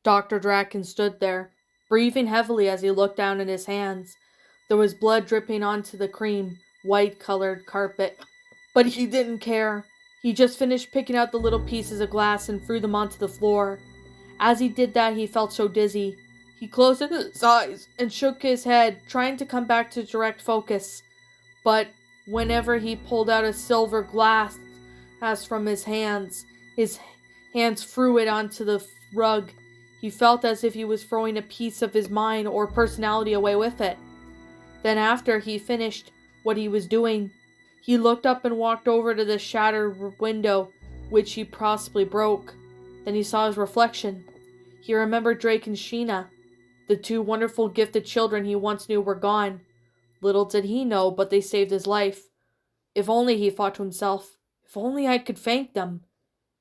Dr. Draken stood there, breathing heavily as he looked down at his hands. There was blood dripping onto the cream, white-colored carpet. But he didn't care. He just finished picking out the little pieces of glass and threw them onto the floor. As he did that, he felt so dizzy. He closed his eyes and shook his head, trying to come back to direct focus. But whenever he pulled out a silver glass from his hands threw it onto the rug. He felt as if he was throwing a piece of his mind or personality away with it. Then after he finished what he was doing, he looked up and walked over to the shattered window, which he possibly broke. Then he saw his reflection. He remembered Drake and Sheena. The two wonderful gifted children he once knew were gone. Little did he know, but they saved his life. If only, he thought to himself, if only I could thank them.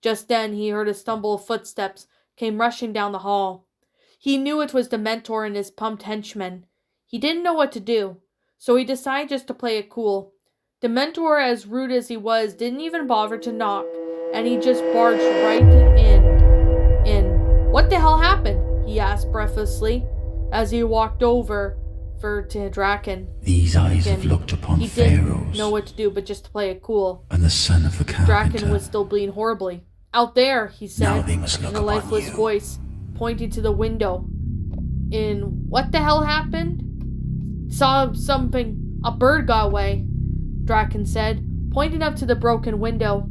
Just then he heard a stumble of footsteps came rushing down the hall. He knew it was Dementor and his pumped henchmen. He didn't know what to do, so he decided just to play it cool. Dementor, as rude as he was, didn't even bother to knock, and he just barged right in. What the hell happened? He asked breathlessly as he walked over to Draken. These eyes have looked upon pharaohs. He didn't know what to do but just to play it cool. And the son of the carpenter. Draken was still bleeding horribly. Out there, he said, now they must look in a lifeless voice, pointing to the window. What the hell happened? Saw something. A bird got away, Draken said, pointing up to the broken window.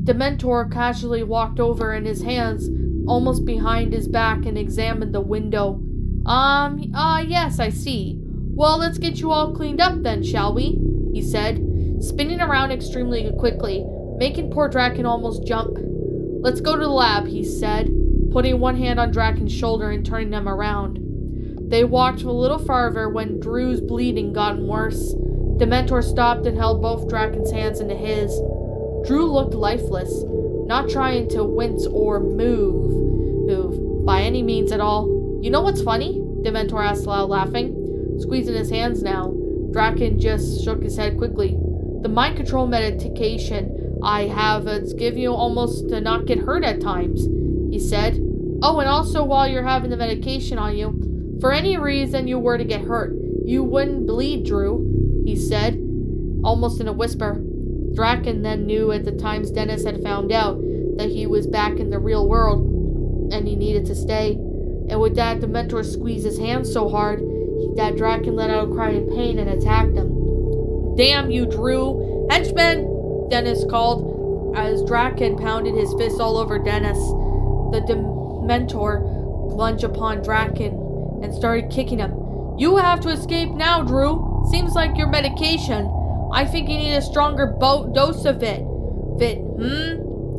Dementor casually walked over in his hands almost behind his back and examined the window. Yes, I see. Well, let's get you all cleaned up then, shall we? He said, spinning around extremely quickly, making poor Draken almost jump. Let's go to the lab, he said, putting one hand on Draken's shoulder and turning them around. They walked a little farther when Drew's bleeding got worse. Dementor stopped and held both Draken's hands into his. Drew looked lifeless, not trying to wince or move by any means at all. You know what's funny? Dementor asked aloud, laughing, squeezing his hands now. Draken just shook his head quickly. The mind control medication I have give you almost to not get hurt at times, he said. Oh, and also while you're having the medication on you, for any reason you were to get hurt, you wouldn't bleed, Drew, he said, almost in a whisper. Draken then knew at the times Dennis had found out that he was back in the real world, and he needed to stay. And with that, the mentor squeezed his hand so hard that Draken let out a cry in pain and attacked him. Damn you, Drew! Henchman! Dennis called as Draken pounded his fist all over Dennis. The Dementor lunged upon Draken and started kicking him. You have to escape now, Drew. Seems like your medication. I think you need a stronger dose of it.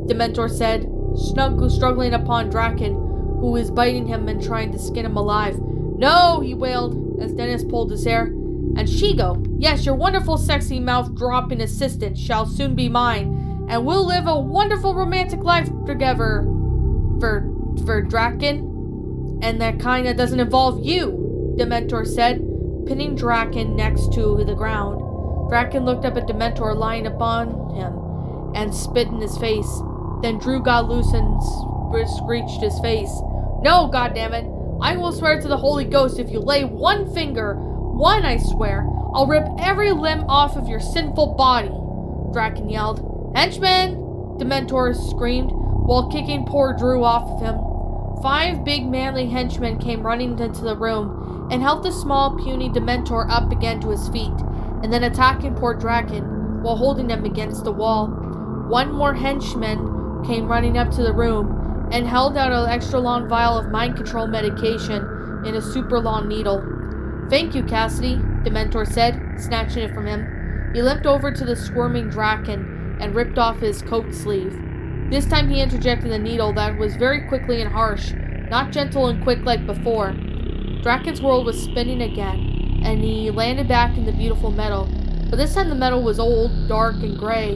Dementor said, struggling upon Draken, who was biting him and trying to skin him alive. No, he wailed as Dennis pulled his hair. And Shigo, yes, your wonderful sexy mouth-dropping assistant shall soon be mine, and we'll live a wonderful romantic life together for Draken. And that kind that doesn't involve you, Dementor said, pinning Draken next to the ground. Draken looked up at Dementor lying upon him and spit in his face. Then Drew got loose and screeched his face. No, goddammit, I will swear to the Holy Ghost if you lay one finger, one, I swear, I'll rip every limb off of your sinful body, Draken yelled. Henchman! Dementor screamed, while kicking poor Drew off of him. 5 big manly henchmen came running into the room and helped the small puny Dementor up again to his feet, and then attacking poor Draken while holding him against the wall. One more henchman came running up to the room and held out an extra long vial of mind control medication in a super long needle. Thank you, Cassidy, Dementor said, snatching it from him. He limped over to the squirming Draken and ripped off his coat sleeve. This time he interjected the needle that was very quickly and harsh, not gentle and quick like before. Draken's world was spinning again, and he landed back in the beautiful meadow. But this time the meadow was old, dark, and gray,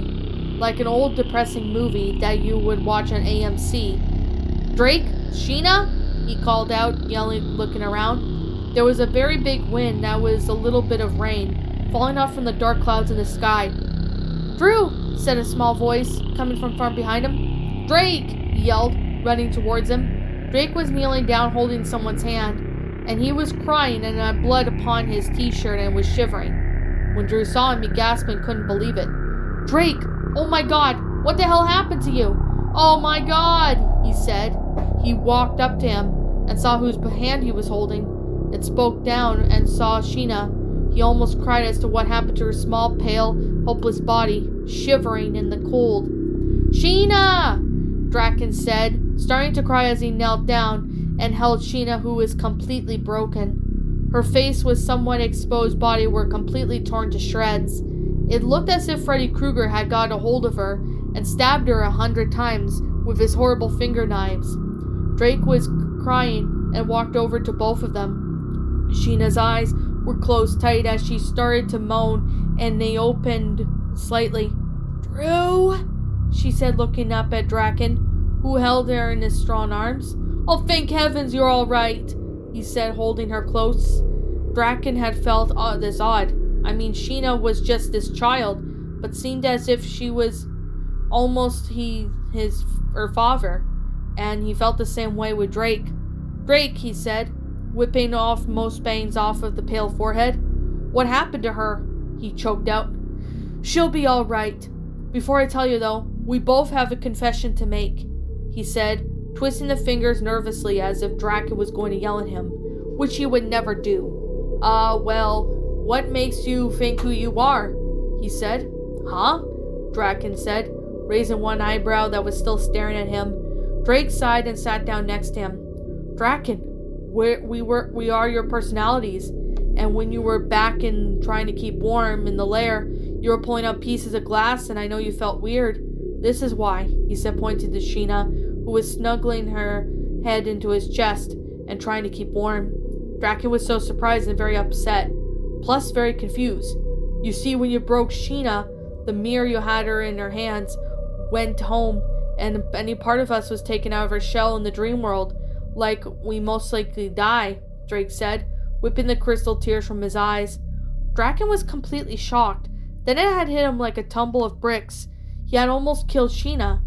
like an old depressing movie that you would watch on AMC. Drake? Sheena? He called out, yelling, looking around. There was a very big wind that was a little bit of rain, falling off from the dark clouds in the sky. Drew, said a small voice, coming from far behind him. Drake, he yelled, running towards him. Drake was kneeling down holding someone's hand, and he was crying and had blood upon his t-shirt and was shivering. When Drew saw him, he gasped and couldn't believe it. "Drake! Oh my God! What the hell happened to you?" "Oh my God!" he said. He walked up to him and saw whose hand he was holding. It spoke down and saw Sheena. He almost cried as to what happened to her small, pale, hopeless body, shivering in the cold. "Sheena!" Draken said, starting to cry as he knelt down and held Sheena, who was completely broken. Her face with somewhat exposed body were completely torn to shreds. It looked as if Freddy Krueger had got a hold of her and stabbed her 100 times with his horrible finger knives. Drake was crying and walked over to both of them. Sheena's eyes were closed tight as she started to moan, and they opened slightly. "Drew?" she said, looking up at Draken, who held her in his strong arms. "Oh, thank heavens you're all right," he said, holding her close. Draken had felt this odd. I mean, Sheena was just this child, but seemed as if she was almost her father, and he felt the same way with Drake. "Drake," he said, whipping off most bangs off of the pale forehead. "What happened to her?" he choked out. "She'll be all right. Before I tell you, though, we both have a confession to make," he said, twisting the fingers nervously as if Draken was going to yell at him, which he would never do. Well, what makes you think who you are?" he said. "Huh?" Draken said, raising one eyebrow that was still staring at him. Drake sighed and sat down next to him. "Draken, we are your personalities, and when you were back and trying to keep warm in the lair, you were pulling up pieces of glass, and I know you felt weird. This is why," he said, pointing to Sheena, who was snuggling her head into his chest and trying to keep warm. Draken was so surprised and very upset, plus very confused. "You see, when you broke Sheena, the mirror you had her in her hands went home, and any part of us was taken out of her shell in the dream world, like we most likely die," Drake said, whipping the crystal tears from his eyes. Draken was completely shocked. Then it had hit him like a tumble of bricks. He had almost killed Sheena.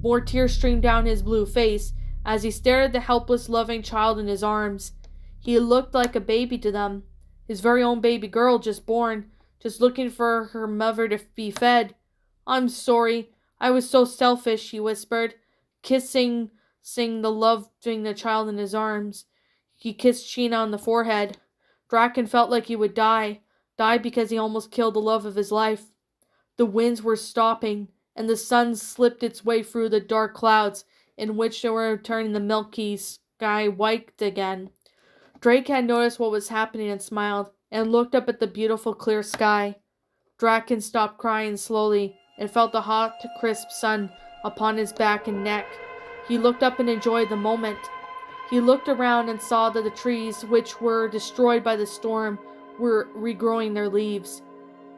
More tears streamed down his blue face as he stared at the helpless, loving child in his arms. He looked like a baby to them, his very own baby girl just born, just looking for her mother to be fed. "I'm sorry. I was so selfish," he whispered, kissing the loving the child in his arms. He kissed Sheena on the forehead. Draken felt like he would die because he almost killed the love of his life. The winds were stopping, and the sun slipped its way through the dark clouds, in which they were turning the milky sky white again. Drake had noticed what was happening and smiled, and looked up at the beautiful clear sky. Draken stopped crying slowly, and felt the hot, crisp sun upon his back and neck. He looked up and enjoyed the moment. He looked around and saw that the trees, which were destroyed by the storm, were regrowing their leaves.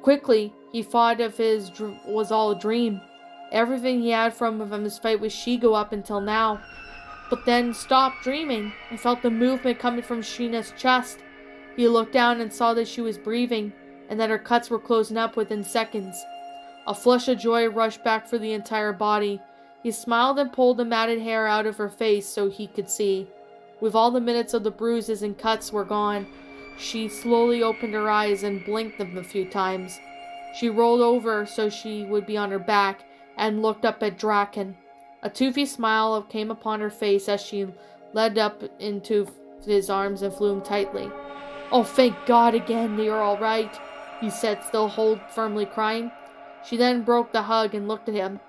Quickly, he thought if his was all a dream. Everything he had from his fight with Shigo up until now. But then stopped dreaming and felt the movement coming from Sheena's chest. He looked down and saw that she was breathing and that her cuts were closing up within seconds. A flush of joy rushed back through the entire body. He smiled and pulled the matted hair out of her face so he could see. With all the minutes of the bruises and cuts were gone, she slowly opened her eyes and blinked them a few times. She rolled over so she would be on her back and looked up at Draken. A toothy smile came upon her face as she led up into his arms and flew him tightly. "Oh, thank God again, you're all right," he said, still firmly crying. She then broke the hug and looked at him.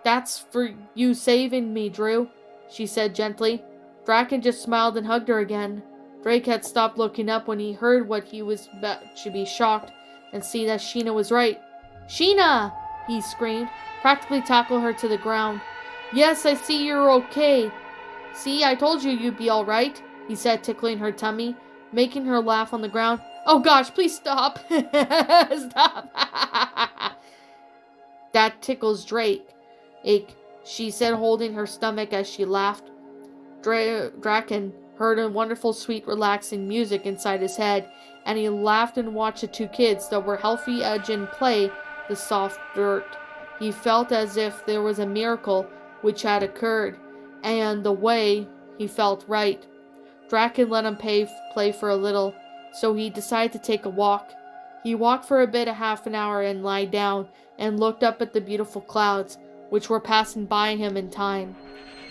"That's for you saving me, Drew," she said gently. Draken just smiled and hugged her again. Drake had stopped looking up when he heard what he was about to be shocked and see that Sheena was right. "Sheena!" he screamed, practically tackled her to the ground. "Yes, I see you're okay. See, I told you you'd be all right," he said, tickling her tummy, making her laugh on the ground. "Oh gosh, please stop." "Stop." "That tickles Drake," she said, holding her stomach as she laughed. Draken heard a wonderful, sweet, relaxing music inside his head, and he laughed and watched the two kids that were healthy edging play the soft dirt. He felt as if there was a miracle which had occurred, and the way He felt right. Draken let him play for a little, so he decided to take a walk. He walked for a bit of half an hour and lied down and looked up at the beautiful clouds, which were passing by him in time.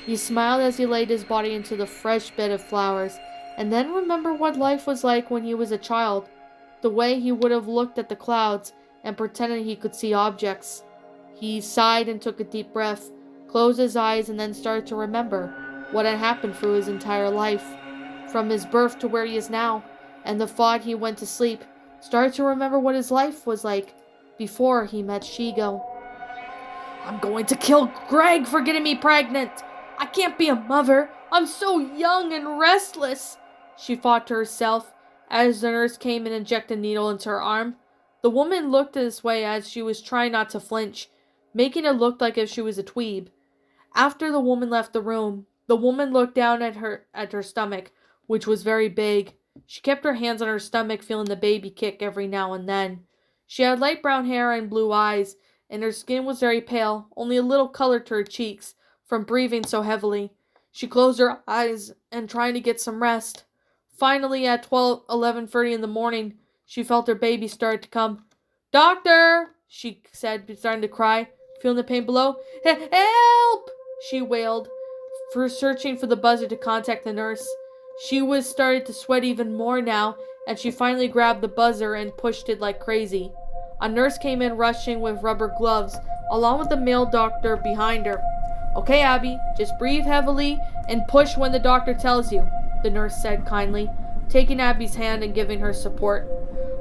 He smiled as he laid his body into the fresh bed of flowers, and then remembered what life was like when he was a child, the way he would have looked at the clouds and pretended he could see objects. He sighed and took a deep breath, closed his eyes, and then started to remember what had happened through his entire life, from his birth to where he is now, and the thought he went to sleep, started to remember what his life was like before he met Shigo. I'm going to kill Greg for getting me pregnant. I can't be a mother. I'm so young and restless, she thought to herself as the nurse came and injected a needle into her arm. The woman looked this way as she was trying not to flinch, making it look like if she was a dweeb. After the woman left the room, the woman looked down at her stomach, which was very big. She kept her hands on her stomach, feeling the baby kick every now and then. She had light brown hair and blue eyes, and her skin was very pale, only a little color to her cheeks, from breathing so heavily. She closed her eyes and tried to get some rest. Finally, at 11:30 in the morning, she felt her baby start to come. Doctor, she said, starting to cry, feeling the pain below. Help, she wailed, searching for the buzzer to contact the nurse. She was starting to sweat even more now, and she finally grabbed the buzzer and pushed it like crazy. A nurse came in rushing with rubber gloves, along with the male doctor behind her. Okay, Abby, just breathe heavily and push when the doctor tells you, the nurse said kindly, taking Abby's hand and giving her support.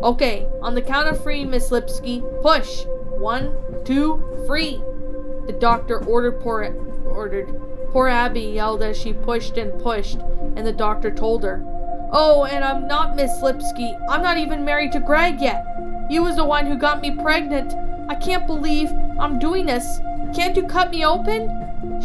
Okay, on the count of 3, Miss Lipsky, push. 1, 2, 3. The doctor ordered. Poor Abby yelled as she pushed and pushed, and the doctor told her, Oh, and I'm not Miss Lipsky. I'm not even married to Greg yet. He was the one who got me pregnant. I can't believe I'm doing this. Can't you cut me open?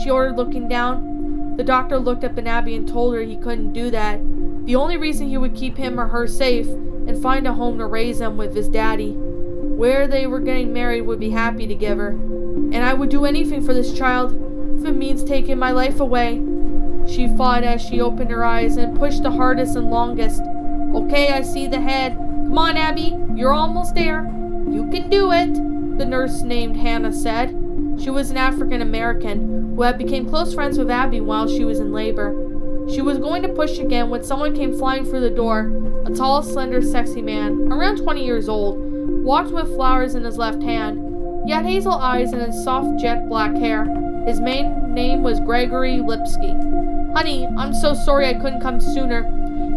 She ordered, looking down. The doctor looked up at Abby and told her he couldn't do that. The only reason he would keep him or her safe and find a home to raise them with his daddy. Where they were getting married would be happy to give her. And I would do anything for this child, if it means taking my life away, she thought as she opened her eyes and pushed the hardest and longest. Okay, I see the head. Come on, Abby, you're almost there. You can do it, the nurse named Hannah said. She was an African American who had become close friends with Abby while she was in labor. She was going to push again when someone came flying through the door. A tall, slender, sexy man, around 20 years old, walked with flowers in his left hand. He had hazel eyes and his soft jet black hair. His main name was Gregory Lipsky. Honey, I'm so sorry I couldn't come sooner.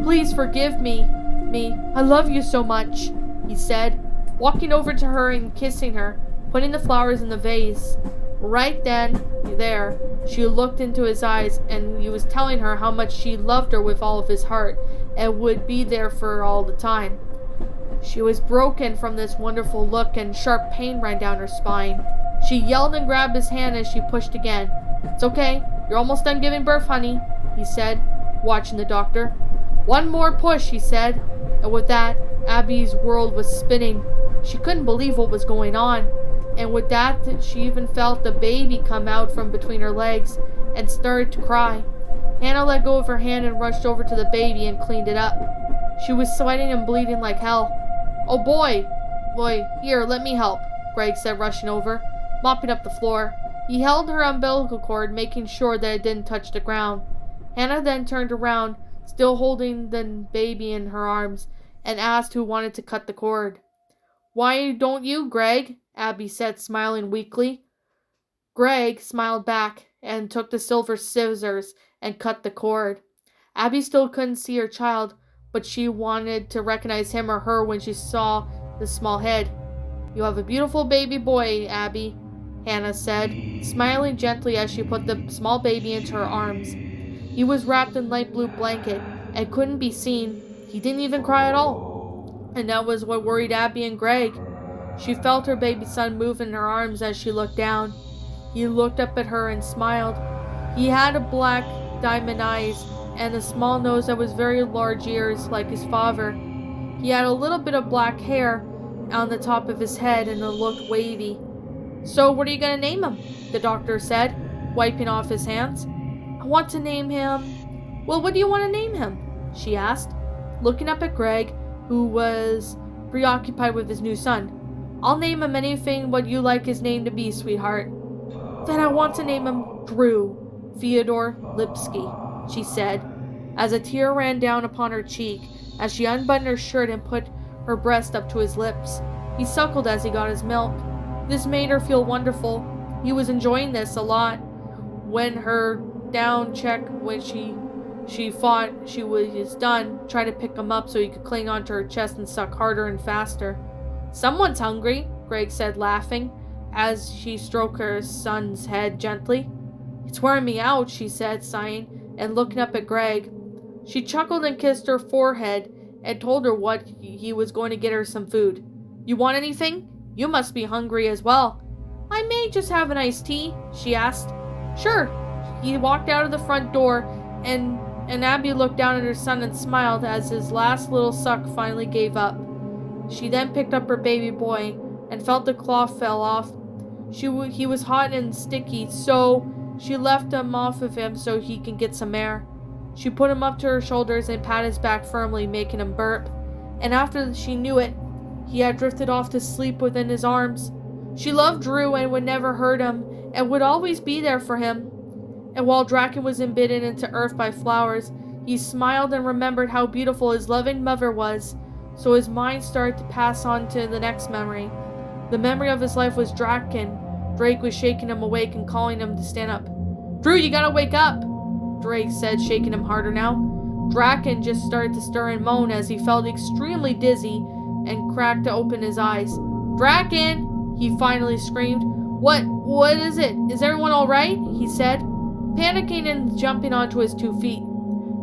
Please forgive me. I love you so much, he said, walking over to her and kissing her, putting the flowers in the vase. Right then, there, she looked into his eyes, and he was telling her how much she loved her with all of his heart and would be there for her all the time. She was broken from this wonderful look, and sharp pain ran down her spine. She yelled and grabbed his hand as she pushed again. It's okay. You're almost done giving birth, honey, he said, watching the doctor. One more push, he said. And with that, Abby's world was spinning. She couldn't believe what was going on. And with that, she even felt the baby come out from between her legs and started to cry. Hannah let go of her hand and rushed over to the baby and cleaned it up. She was sweating and bleeding like hell. Oh boy, here, let me help, Greg said, rushing over, mopping up the floor. He held her umbilical cord, making sure that it didn't touch the ground. Hannah then turned around, still holding the baby in her arms, and asked who wanted to cut the cord. Why don't you, Greg? Abby said, smiling weakly. Greg smiled back and took the silver scissors and cut the cord. Abby still couldn't see her child, but she wanted to recognize him or her when she saw the small head. You have a beautiful baby boy, Abby, Hannah said, smiling gently as she put the small baby into her arms. He was wrapped in light blue blanket and couldn't be seen. He didn't even cry at all. And that was what worried Abby and Greg. She felt her baby son move in her arms as she looked down. He looked up at her and smiled. He had a black diamond eyes and a small nose that was very large ears like his father. He had a little bit of black hair on the top of his head and it looked wavy. So what are you going to name him? The doctor said, wiping off his hands. I want to name him Well, what do you want to name him? She asked, looking up at Greg, who was preoccupied with his new son. I'll name him anything what you like his name to be, sweetheart. Then I want to name him Drew Fyodor Lipsky, she said, as a tear ran down upon her cheek as she unbuttoned her shirt and put her breast up to his lips. He suckled as he got his milk. This made her feel wonderful. He was enjoying this a lot. When her down check, when she thought she was done, tried to pick him up so he could cling onto her chest and suck harder and faster. Someone's hungry, Greg said, laughing, as she stroked her son's head gently. It's wearing me out, she said, sighing, and looking up at Greg. She chuckled and kissed her forehead and told her what he was going to get her some food. You want anything? You must be hungry as well. I may just have an iced tea, she asked. Sure. He walked out of the front door, and Abby looked down at her son and smiled as his last little suck finally gave up. She then picked up her baby boy and felt the cloth fell off. He was hot and sticky, so she left him off of him so he can get some air. She put him up to her shoulders and patted his back firmly, making him burp. And after she knew it, he had drifted off to sleep within his arms. She loved Drew and would never hurt him and would always be there for him. And while Draken was embedded into earth by flowers, he smiled and remembered how beautiful his loving mother was, so his mind started to pass on to the next memory. The memory of his life was Draken. Drake was shaking him awake and calling him to stand up. Drew, you gotta wake up, Drake said, shaking him harder now. Draken just started to stir and moan as he felt extremely dizzy and cracked to open his eyes. Draken, he finally screamed. What is it? Is everyone alright? He said, panicking and jumping onto his 2 feet.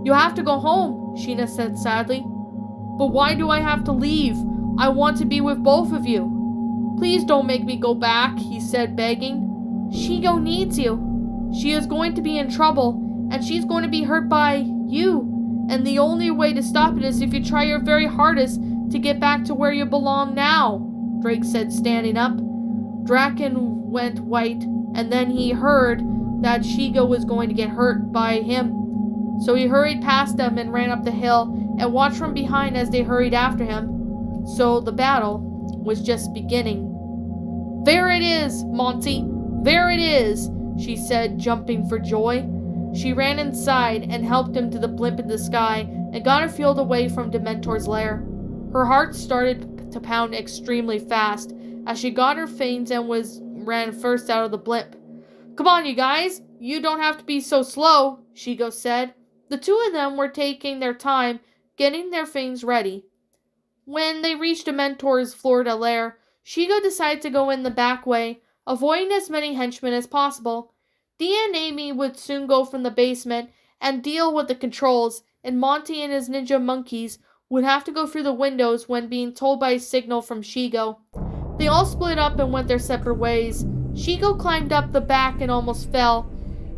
You have to go home, Sheena said sadly. But why do I have to leave? I want to be with both of you. Please don't make me go back, he said, begging. Shigo needs you. She is going to be in trouble, and she's going to be hurt by you. And the only way to stop it is if you try your very hardest to get back to where you belong now, Drake said, standing up. Draken went white, and then he heard that Shigo was going to get hurt by him. So he hurried past them and ran up the hill and watched from behind as they hurried after him. So the battle was just beginning. There it is, Monty! There it is, she said, jumping for joy. She ran inside and helped him to the blimp in the sky and got her field away from Dementor's lair. Her heart started to pound extremely fast as she got her things and ran first out of the blimp. Come on, you guys! You don't have to be so slow, Shigo said. The two of them were taking their time getting their things ready. When they reached Dementor's Florida lair, Shigo decided to go in the back way, avoiding as many henchmen as possible. Dia and Amy would soon go from the basement and deal with the controls, and Monty and his ninja monkeys would have to go through the windows when being told by a signal from Shigo. They all split up and went their separate ways. Shigo climbed up the back and almost fell.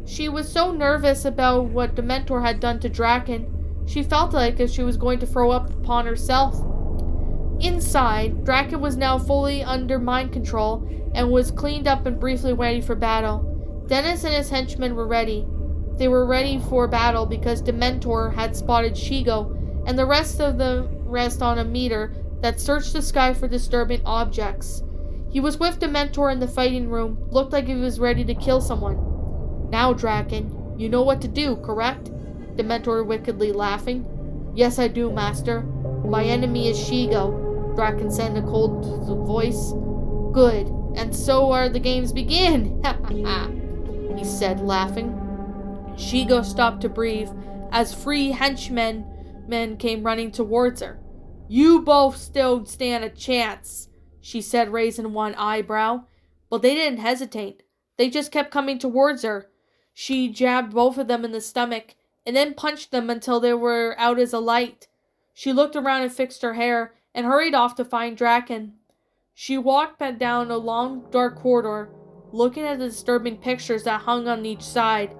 She was so nervous about what Dementor had done to Draken, she felt like she was going to throw up upon herself. Inside, Draken was now fully under mind control and was cleaned up and briefly ready for battle. Dennis and his henchmen were ready. They were ready for battle because Dementor had spotted Shigo and the rest of the rest on a meter that searched the sky for disturbing objects. He was with Dementor in the fighting room, looked like he was ready to kill someone. Now, Draken, you know what to do, correct? Dementor wickedly laughing. Yes, I do, Master. My enemy is Shigo, Draken said in a cold voice. Good, and so are the games begin, ha ha ha, he said, laughing. Shigo stopped to breathe as 3 henchmen came running towards her. You both still stand a chance, she said, raising one eyebrow. But they didn't hesitate. They just kept coming towards her. She jabbed both of them in the stomach and then punched them until they were out as a light. She looked around and fixed her hair and hurried off to find Draken. She walked back down a long, dark corridor, looking at the disturbing pictures that hung on each side.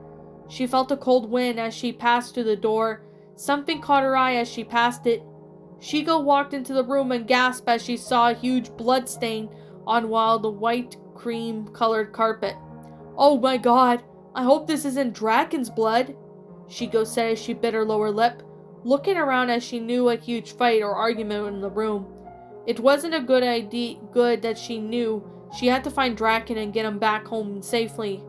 She felt a cold wind as she passed through the door. Something caught her eye as she passed it. Shigo walked into the room and gasped as she saw a huge blood stain on the white cream-colored carpet. Oh my god, I hope this isn't Draken's blood. Shigo said as she bit her lower lip, looking around as she knew a huge fight or argument in the room. It wasn't a good that she knew she had to find Draken and get him back home safely.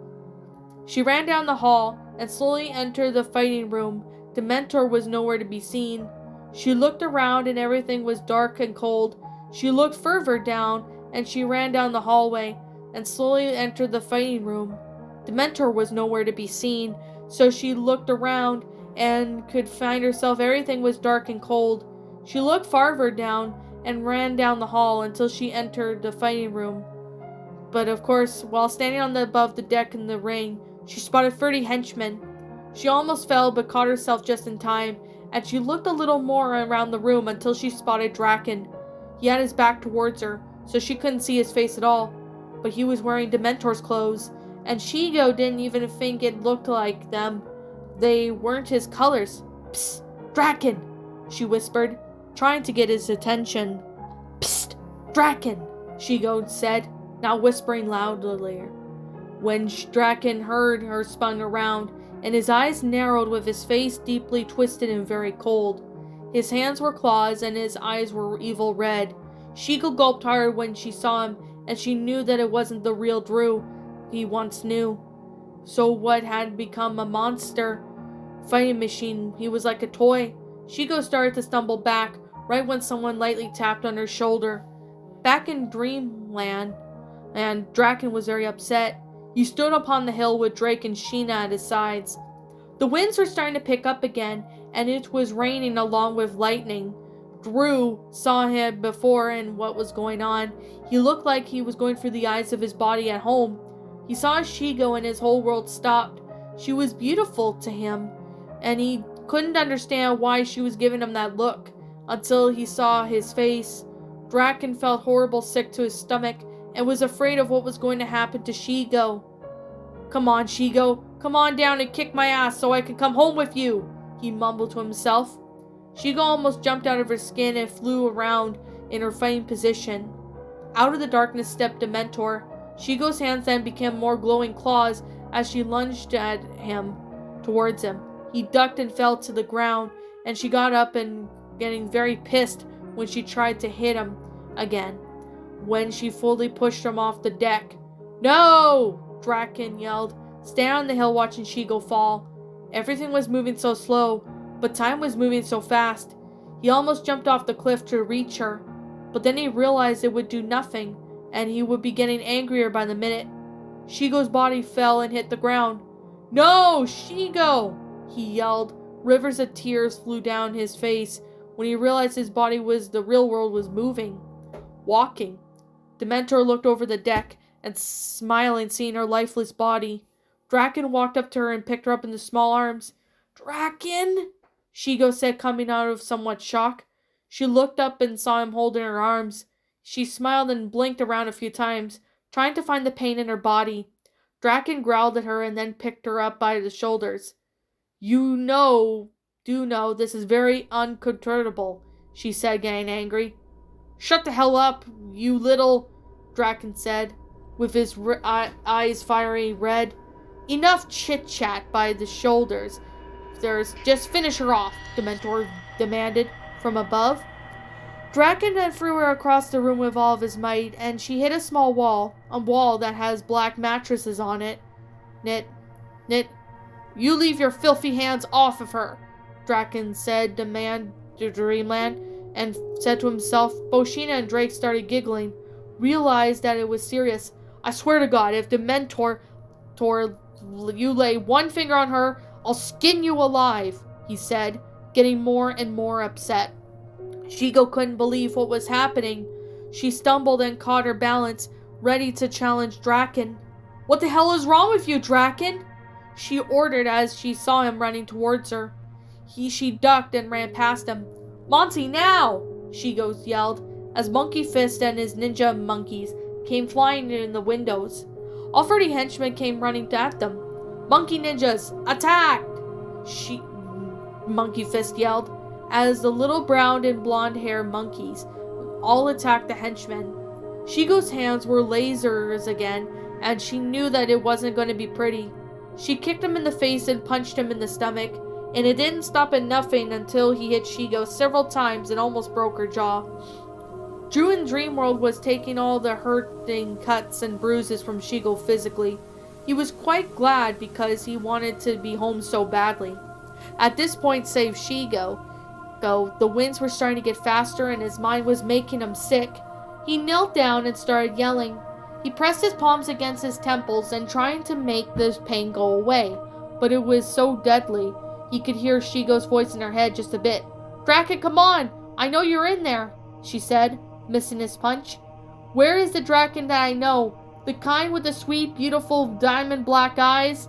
She ran down the hall and slowly entered the fighting room. Dementor was nowhere to be seen. She looked around and everything was dark and cold. She looked further down and she ran down the hallway and slowly entered the fighting room. Dementor was nowhere to be seen, so she looked around and could find herself. Everything was dark and cold. She looked farther down and ran down the hall until she entered the fighting room. But of course, while standing above the deck in the ring, she spotted 30 henchmen. She almost fell but caught herself just in time, and she looked a little more around the room until she spotted Draken. He had his back towards her, so she couldn't see his face at all, but he was wearing Dementor's clothes, and Shigo didn't even think it looked like them. They weren't his colors. "Psst, Draken," she whispered, trying to get his attention. "Psst, Draken," Shigo said, now whispering loudly. When Draken heard her, spun around, and his eyes narrowed with his face deeply twisted and very cold. His hands were claws, and his eyes were evil red. Shigo gulped hard when she saw him, and she knew that it wasn't the real Drew he once knew. So what had become a monster fighting machine? He was like a toy. Shigo started to stumble back, right when someone lightly tapped on her shoulder. Back in Dreamland, and Draken was very upset. He stood upon the hill with Drake and Sheena at his sides. The winds were starting to pick up again, and it was raining along with lightning. Drew saw him before and what was going on. He looked like he was going through the eyes of his body at home. He saw Shigo and his whole world stopped. She was beautiful to him, and he couldn't understand why she was giving him that look until he saw his face. Draken felt horrible sick to his stomach and was afraid of what was going to happen to Shigo. "Come on, Shigo. Come on down and kick my ass so I can come home with you," he mumbled to himself. Shigo almost jumped out of her skin and flew around in her fighting position. Out of the darkness stepped Dementor. Shigo's hands then became more glowing claws as she lunged at him, towards him. He ducked and fell to the ground, and she got up and getting very pissed when she tried to hit him again, when she fully pushed him off the deck. "No!" Draken yelled, standing on the hill watching Shigo fall. Everything was moving so slow, but time was moving so fast. He almost jumped off the cliff to reach her, but then he realized it would do nothing, and he would be getting angrier by the minute. Shigo's body fell and hit the ground. "No, Shigo!" he yelled. Rivers of tears flew down his face when he realized his body the real world was moving, walking. Dementor looked over the deck and smiling, seeing her lifeless body. Draken walked up to her and picked her up in the small arms. "Draken?" Shigo said, coming out of somewhat shock. She looked up and saw him holding her arms. She smiled and blinked around a few times, trying to find the pain in her body. Draken growled at her and then picked her up by the shoulders. "You do know this is very uncontrollable," she said, getting angry. "Shut the hell up, you little," Draken said, with his eyes fiery red. "Enough chit-chat by the shoulders. Just finish her off," Dementor demanded from above. Draken then threw her across the room with all of his might, and she hit a small wall, a wall that has black mattresses on it. Knit, "You leave your filthy hands off of her," Draken said to Dreamland, and said to himself. Both Sheena and Drake started giggling, realized that it was serious. "I swear to God, if Dementor, you lay one finger on her, I'll skin you alive," he said, getting more and more upset. Shigo couldn't believe what was happening. She stumbled and caught her balance, ready to challenge Draken. "What the hell is wrong with you, Draken?" she ordered as she saw him running towards her. She ducked and ran past him. "Monty, now!" Shigo yelled, as Monkey Fist and his ninja monkeys came flying in the windows. All 30 henchmen came running at them. "Monkey ninjas, attack!" Monkey Fist yelled, as the little brown and blonde hair monkeys all attacked the henchmen. Shigo's hands were lasers again, and she knew that it wasn't going to be pretty. She kicked him in the face and punched him in the stomach. and it didn't stop at nothing until he hit Shigo several times and almost broke her jaw. Drew in Dreamworld was taking all the hurting cuts and bruises from Shigo physically. He was quite glad because he wanted to be home so badly. At this point, save Shigo, the winds were starting to get faster and his mind was making him sick. He knelt down and started yelling. He pressed his palms against his temples and trying to make the pain go away, but it was so deadly. He could hear Shigo's voice in her head just a bit. "Draken, come on! I know you're in there," she said, missing his punch. "Where is the Draken that I know? The kind with the sweet, beautiful, diamond black eyes?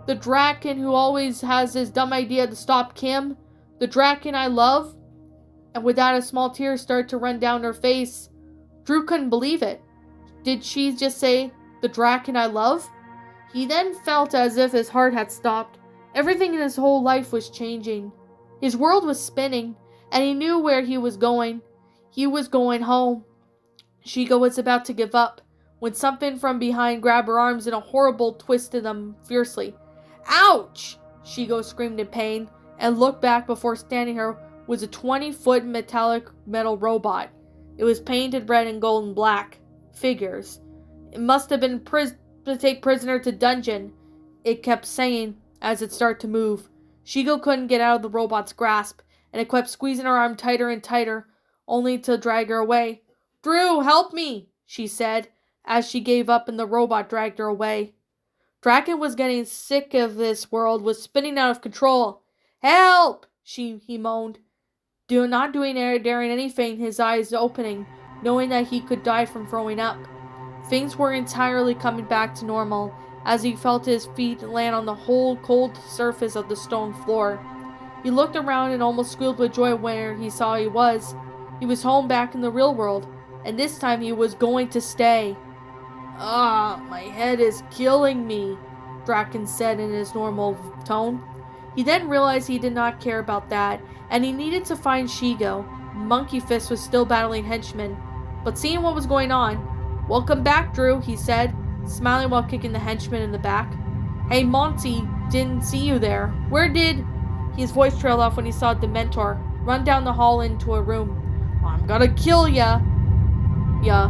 The Draken who always has his dumb idea to stop Kim? The Draken I love?" And without a small tear started to run down her face. Drew couldn't believe it. Did she just say, "The Draken I love"? He then felt as if his heart had stopped. Everything in his whole life was changing. His world was spinning, and he knew where he was going. He was going home. Shigo was about to give up, when something from behind grabbed her arms and a horrible twisted them fiercely. "Ouch!" Shigo screamed in pain, and looked back before standing her was a 20-foot metal robot. It was painted red and gold and black. Figures. "It must have been to take prisoner to dungeon," it kept saying as it started to move. Shigo couldn't get out of the robot's grasp, and it kept squeezing her arm tighter and tighter, only to drag her away. "Drew, help me," she said, as she gave up and the robot dragged her away. Draken was getting sick of this world, was spinning out of control. "Help!" he moaned, not daring anything, his eyes opening, knowing that he could die from throwing up. Things were entirely coming back to normal, as he felt his feet land on the whole cold surface of the stone floor. He looked around and almost squealed with joy where he saw he was. He was home back in the real world, and this time he was going to stay. My head is killing me," Draken said in his normal tone. He then realized he did not care about that, and he needed to find Shigo. Monkey Fist was still battling henchmen, but seeing what was going on. "Welcome back, Drew," he said, smiling while kicking the henchman in the back. "Hey, Monty, didn't see you there. Where did—" His voice trailed off when he saw Dementor run down the hall into a room. "I'm gonna kill ya!" Yeah.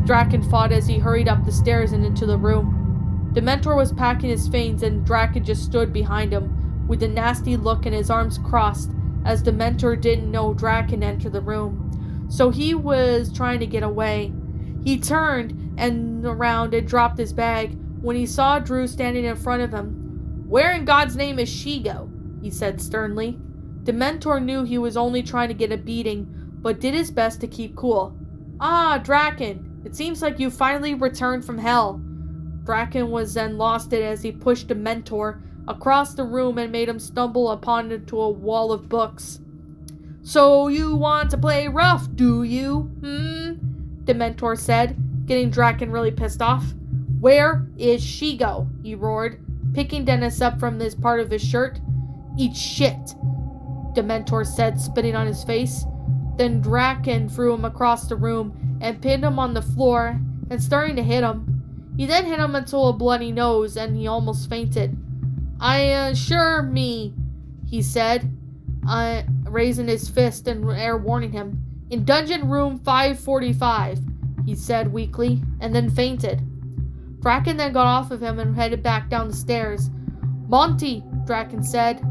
Draken fought as he hurried up the stairs and into the room. Dementor was packing his things and Draken just stood behind him with a nasty look and his arms crossed, as Dementor didn't know Draken entered the room. So he was trying to get away. He turned and around and dropped his bag when he saw Drew standing in front of him. "Where in God's name is Shigo?" he said sternly. Dementor knew he was only trying to get a beating, but did his best to keep cool. "Ah, Draken, it seems like you finally returned from hell." Draken was then lost it as he pushed Dementor across the room and made him stumble into a wall of books. "So you want to play rough, do you? Dementor said, getting Draken really pissed off. "Where is Shigo?" he roared, picking Dennis up from this part of his shirt. "Eat shit," Dementor said, spitting on his face. Then Draken threw him across the room and pinned him on the floor and starting to hit him. He then hit him until a bloody nose and he almost fainted. Sure me," he said, raising his fist and air warning him. "In dungeon room 545, he said weakly, and then fainted. Draken then got off of him and headed back down the stairs. "Monty," Draken said.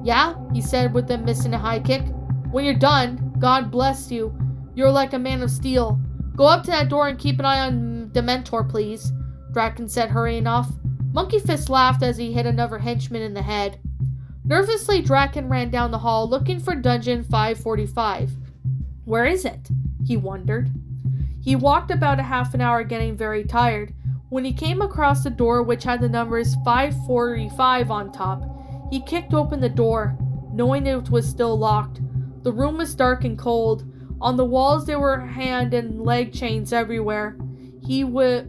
"Yeah?" he said with them missing a high kick. "When you're done, God bless you. You're like a man of steel. Go up to that door and keep an eye on Dementor, please," Draken said, hurrying off. Monkey Fist laughed as he hit another henchman in the head. Nervously, Draken ran down the hall looking for dungeon 545. Where is it? He wondered. He walked about a half an hour getting very tired. When he came across the door which had the numbers 545 on top, he kicked open the door, knowing it was still locked. The room was dark and cold. On the walls there were hand and leg chains everywhere. He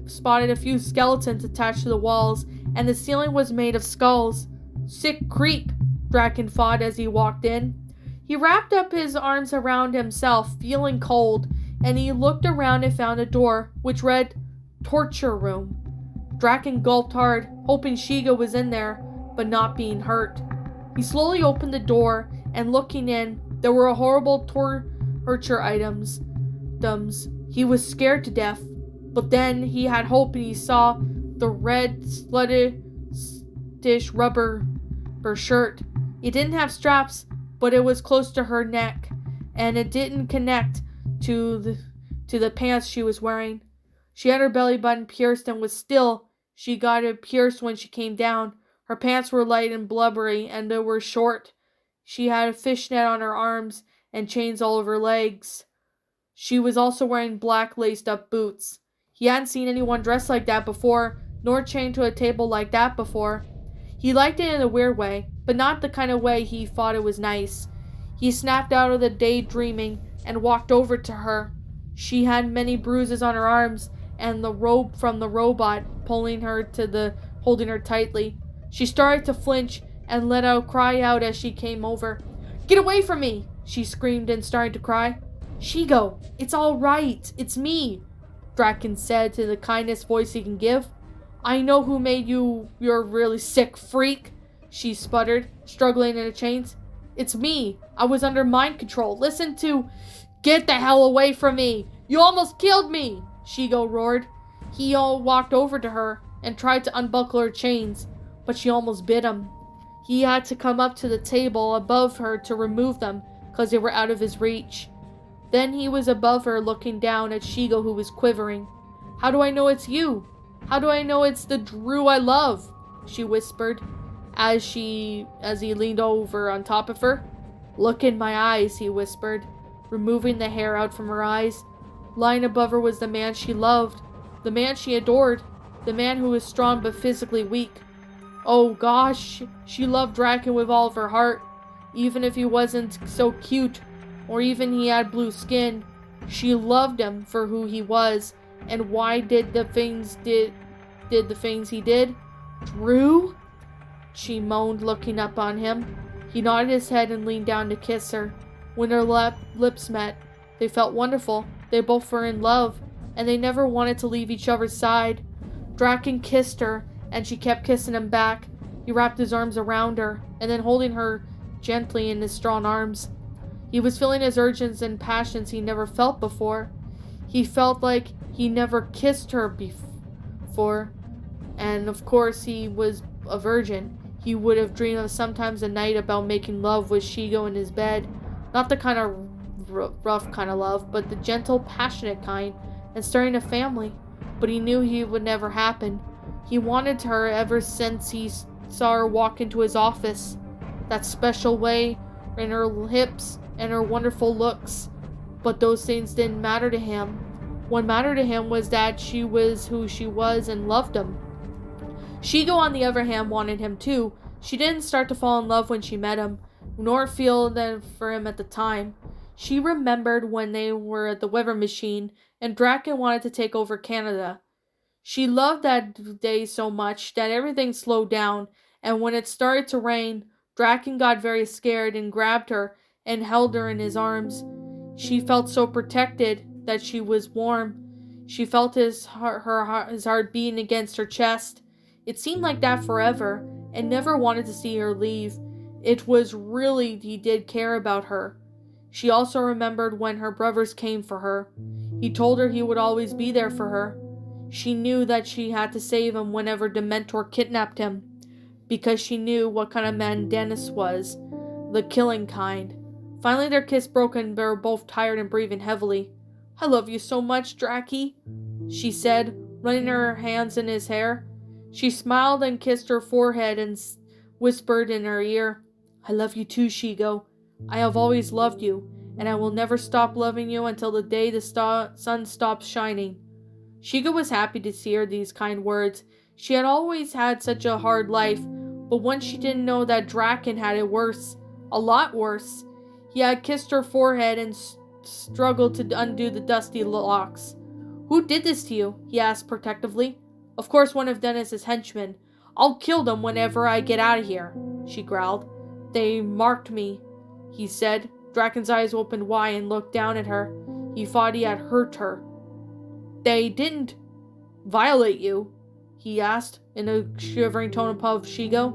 spotted a few skeletons attached to the walls, and the ceiling was made of skulls. "Sick creep," Draken thought as he walked in. He wrapped up his arms around himself, feeling cold, and he looked around and found a door, which read, "Torture Room." Draken gulped hard, hoping Shiga was in there, but not being hurt. He slowly opened the door, and looking in, there were horrible torture items. He was scared to death, but then he had hope and he saw the red sluttish rubber shirt. It didn't have straps, but it was close to her neck, and it didn't connect to the pants she was wearing. She had her belly button pierced and was still. She got it pierced when she came down. Her pants were light and blubbery, and they were short. She had a fishnet on her arms and chains all over her legs. She was also wearing black laced-up boots. He hadn't seen anyone dressed like that before, nor chained to a table like that before. He liked it in a weird way, but not the kind of way he thought it was nice. He snapped out of the daydreaming and walked over to her. She had many bruises on her arms, and the rope from the robot holding her tightly. She started to flinch and let out cry out as she came over. "Get away from me!" she screamed and started to cry. "Shigo, it's all right. It's me," Draken said to the kindest voice he can give. "I know who made you, you're really sick freak," she sputtered, struggling in the chains. "It's me. I was under mind control. Listen to..." "Get the hell away from me! You almost killed me!" Shigo roared. He walked over to her and tried to unbuckle her chains, but she almost bit him. He had to come up to the table above her to remove them, because they were out of his reach. Then he was above her looking down at Shigo, who was quivering. "How do I know it's you? How do I know it's the Drew I love?" she whispered as he leaned over on top of her. "Look in my eyes," he whispered, removing the hair out from her eyes. Lying above her was the man she loved, the man she adored, the man who was strong but physically weak. Oh gosh, she loved Draken with all of her heart, even if he wasn't so cute, or even he had blue skin. She loved him for who he was, and why did the things he did. "Drew?" she moaned, looking up on him. He nodded his head and leaned down to kiss her. When their lips met, they felt wonderful. They both were in love, and they never wanted to leave each other's side. Draken kissed her, and she kept kissing him back. He wrapped his arms around her, and then holding her gently in his strong arms. He was feeling his urges and passions he never felt before. He felt like he never kissed her before, and of course he was a virgin. He would have dreamed of sometimes a night about making love with Shigo in his bed. Not the kind of rough kind of love, but the gentle, passionate kind, and starting a family. But he knew it would never happen. He wanted her ever since he saw her walk into his office. That special way in her hips and her wonderful looks. But those things didn't matter to him. What mattered to him was that she was who she was and loved him. Shigo, on the other hand, wanted him too. She didn't start to fall in love when she met him, nor feel that for him at the time. She remembered when they were at the weather machine and Draken wanted to take over Canada. She loved that day so much that everything slowed down, and when it started to rain, Draken got very scared and grabbed her and held her in his arms. She felt so protected that she was warm. She felt his heart beating against her chest. It seemed like that forever, and never wanted to see her leave. It was really he did care about her. She also remembered when her brothers came for her. He told her he would always be there for her. She knew that she had to save him whenever Dementor kidnapped him, because she knew what kind of man Dennis was, the killing kind. Finally their kiss broke and they were both tired and breathing heavily. "I love you so much, Draki," she said, running her hands in his hair. She smiled and kissed her forehead and whispered in her ear, "I love you too, Shigo. I have always loved you, and I will never stop loving you until the day the sun stops shining." Shigo was happy to hear these kind words. She had always had such a hard life, but once she didn't know that Draken had it worse. A lot worse. He had kissed her forehead and struggled to undo the dusty locks. "Who did this to you?" he asked protectively. "Of course one of Dennis's henchmen. I'll kill them whenever I get out of here," she growled. "They marked me," he said. Draken's eyes opened wide and looked down at her. He thought he had hurt her. "They didn't violate you?" he asked in a shivering tone above Shigo.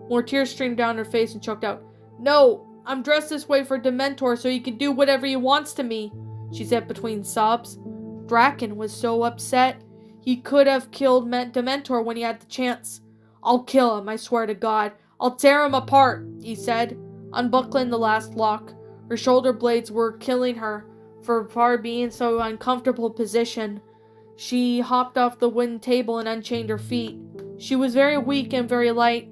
More tears streamed down her face and choked out. No, I'm dressed this way for Dementor so he can do whatever he wants to me, she said between sobs. Draken was so upset. He could have killed Dementor when he had the chance. I'll kill him, I swear to God. I'll tear him apart, he said, unbuckling the last lock. Her shoulder blades were killing her for being so uncomfortable position. She hopped off the wooden table and unchained her feet. She was very weak and very light.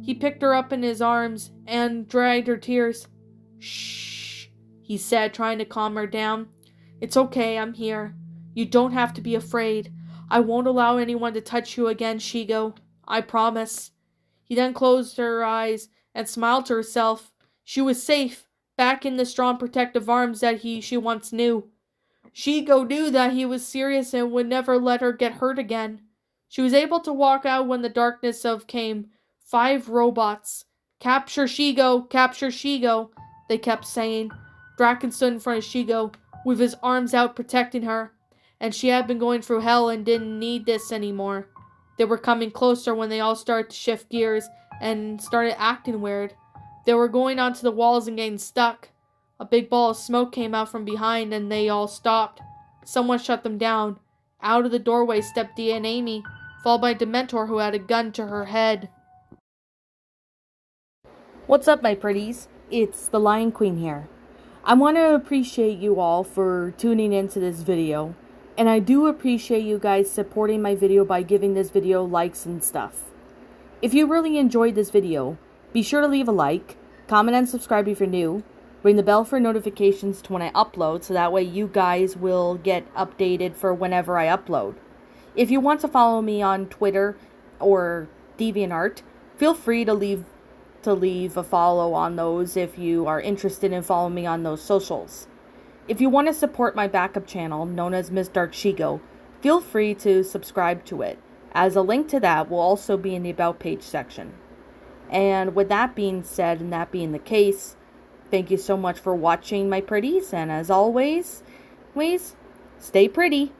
He picked her up in his arms and dried her tears. Shh, he said, trying to calm her down. It's okay, I'm here. You don't have to be afraid. I won't allow anyone to touch you again, Shigo. I promise. He then closed her eyes and smiled to herself. She was safe, back in the strong protective arms that she once knew. Shigo knew that he was serious and would never let her get hurt again. She was able to walk out when the darkness came. 5 robots. Capture Shigo, they kept saying. Draken stood in front of Shigo, with his arms out protecting her, and she had been going through hell and didn't need this anymore. They were coming closer when they all started to shift gears and started acting weird. They were going onto the walls and getting stuck. A big ball of smoke came out from behind and they all stopped. Someone shut them down. Out of the doorway stepped Dia and Amy, followed by Dementor who had a gun to her head. What's up, my pretties? It's the Lion Queen here. I want to appreciate you all for tuning into this video, and I do appreciate you guys supporting my video by giving this video likes and stuff. If you really enjoyed this video, be sure to leave a like, comment and subscribe if you're new, ring the bell for notifications to when I upload so that way you guys will get updated for whenever I upload. If you want to follow me on Twitter or DeviantArt, feel free to leave a follow on those if you are interested in following me on those socials. If you want to support my backup channel, known as Miss Dark Shigo, feel free to subscribe to it, as a link to that will also be in the About page section. And with that being said, and that being the case, thank you so much for watching, my pretties, and as always, stay pretty.